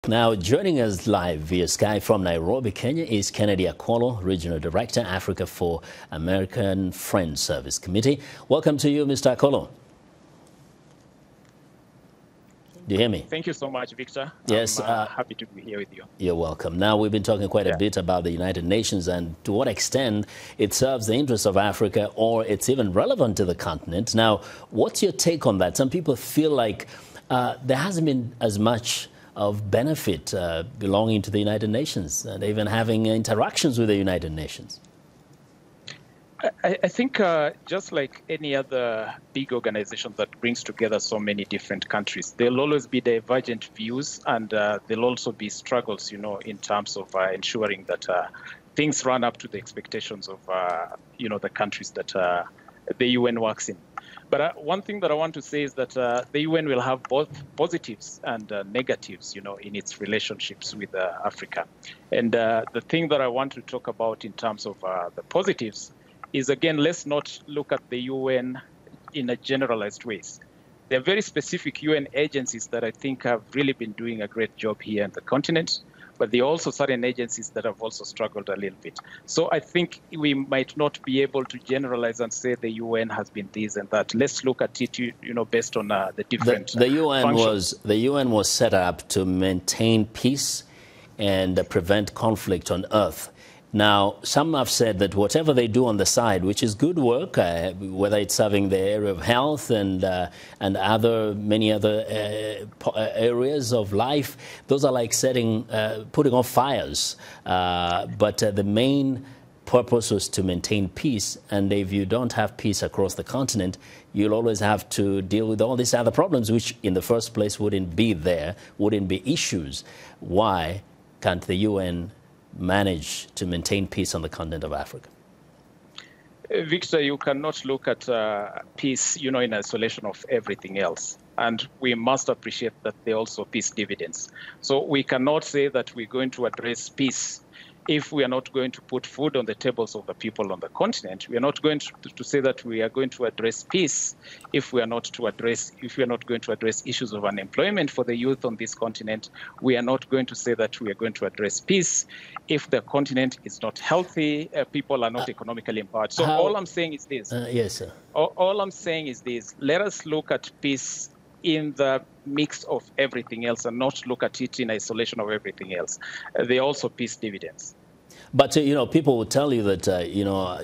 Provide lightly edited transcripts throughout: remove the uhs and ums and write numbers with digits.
Now, joining us live via Skype from Nairobi, Kenya, is Kennedy Akolo, Regional Director, Africa for American Friends Service Committee. Welcome to you, Mr. Akolo. Do you hear me? Thank you so much, Victor. Yes. I'm happy to be here with you. You're welcome. Now, we've been talking quite a bit about the United Nations and to what extent it serves the interests of Africa or it's even relevant to the continent. Now, what's your take on that? Some people feel like there hasn't been as much of benefit belonging to the United Nations and even having interactions with the United Nations. I think just like any other big organization that brings together so many different countries, there'll always be divergent views and there'll also be struggles, in terms of ensuring that things run up to the expectations of, the countries that the UN works in. But one thing that I want to say is that the UN will have both positives and negatives, in its relationships with Africa. And the thing that I want to talk about in terms of the positives is, again, let's not look at the UN in a generalized ways. There are very specific UN agencies that I think have really been doing a great job here in the continent, but there are also certain agencies that have also struggled a little bit. So I think we might not be able to generalize and say the UN has been this and that. Let's look at it, based on the different the UN functions. The UN was set up to maintain peace and prevent conflict on Earth. Now, some have said that whatever they do on the side, which is good work, whether it's serving the area of health and many other areas of life, those are like putting off fires. But the main purpose was to maintain peace. And if you don't have peace across the continent, you'll always have to deal with all these other problems, which in the first place wouldn't be issues. Why can't the UN manage to maintain peace on the continent of Africa? Victor, you cannot look at peace, in isolation of everything else. And we must appreciate that there are also peace dividends. So we cannot say that we're going to address peace if we are not going to put food on the tables of the people on the continent. We are not going to say that we are going to address peace if we are not going to address issues of unemployment for the youth on this continent. We are not going to say that we are going to address peace if the continent is not healthy, people are not economically empowered. So all I'm saying is this. Yes, sir. All I'm saying is this. Let us look at peace in the mix of everything else and not look at it in isolation of everything else. There are also peace dividends. But, people will tell you that,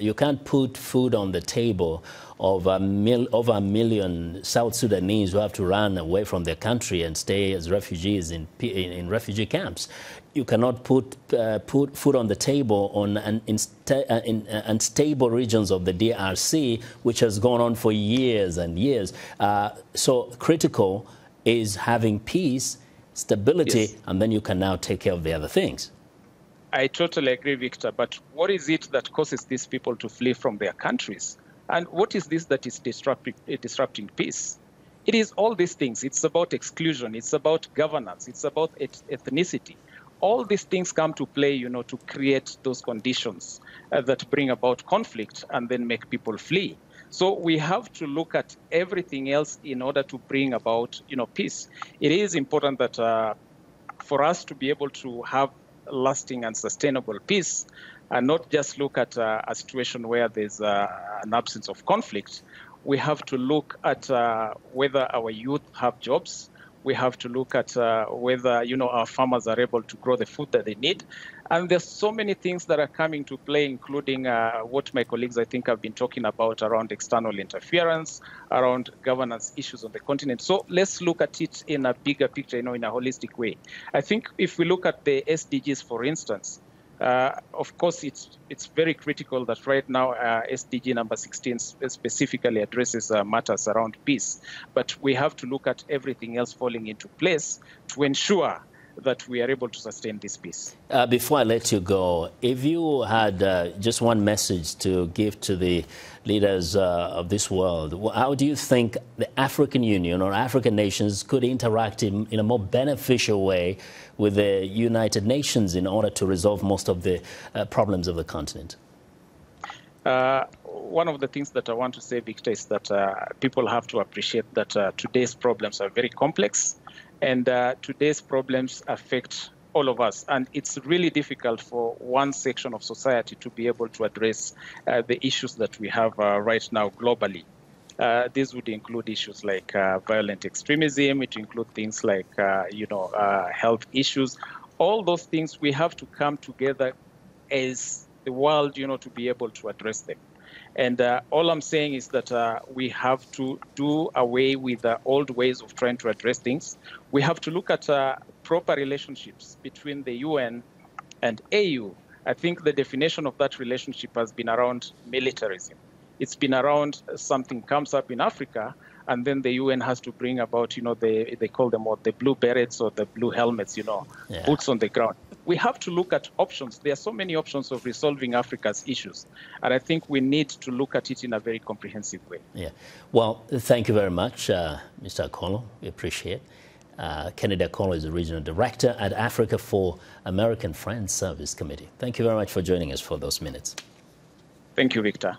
you can't put food on the table of over a million South Sudanese who have to run away from their country and stay as refugees in refugee camps. You cannot put food on the table on unstable regions of the DRC, which has gone on for years and years. So critical is having peace, stability, yes, and then you can now take care of the other things. I totally agree, Victor. But what is it that causes these people to flee from their countries? And what is this that is disrupting peace? It is all these things. It's about exclusion. It's about governance. It's about ethnicity. All these things come to play, to create those conditions that bring about conflict and then make people flee. So we have to look at everything else in order to bring about, peace. It is important that for us to be able to have lasting and sustainable peace and not just look at a situation where there's an absence of conflict. We have to look at whether our youth have jobs. We have to look at whether, our farmers are able to grow the food that they need. And there's so many things that are coming to play, including what my colleagues, I think, have been talking about around external interference, around governance issues on the continent. So let's look at it in a bigger picture, in a holistic way. I think if we look at the SDGs, for instance, of course, it's very critical that right now SDG number 16 specifically addresses matters around peace. But we have to look at everything else falling into place to ensure that we are able to sustain this peace. Before I let you go, if you had just one message to give to the leaders of this world, how do you think the African Union or African nations could interact in a more beneficial way with the United Nations in order to resolve most of the problems of the continent? One of the things that I want to say, Victor, is that people have to appreciate that today's problems are very complex. And today's problems affect all of us. And it's really difficult for one section of society to be able to address the issues that we have right now globally. These would include issues like violent extremism. It include things like, health issues. All those things, we have to come together as the world, to be able to address them. And all I'm saying is that we have to do away with the old ways of trying to address things. We have to look at proper relationships between the UN and AU. I think the definition of that relationship has been around militarism. It's been around something comes up in Africa, and then the UN has to bring about, they call them the blue berets or the blue helmets, boots on the ground. We have to look at options. There are so many options of resolving Africa's issues. And I think we need to look at it in a very comprehensive way. Yeah. Well, thank you very much, Mr. Akolo. We appreciate it. Kennedy Akolo is the Regional Director at Africa for American Friends Service Committee. Thank you very much for joining us for those minutes. Thank you, Victor.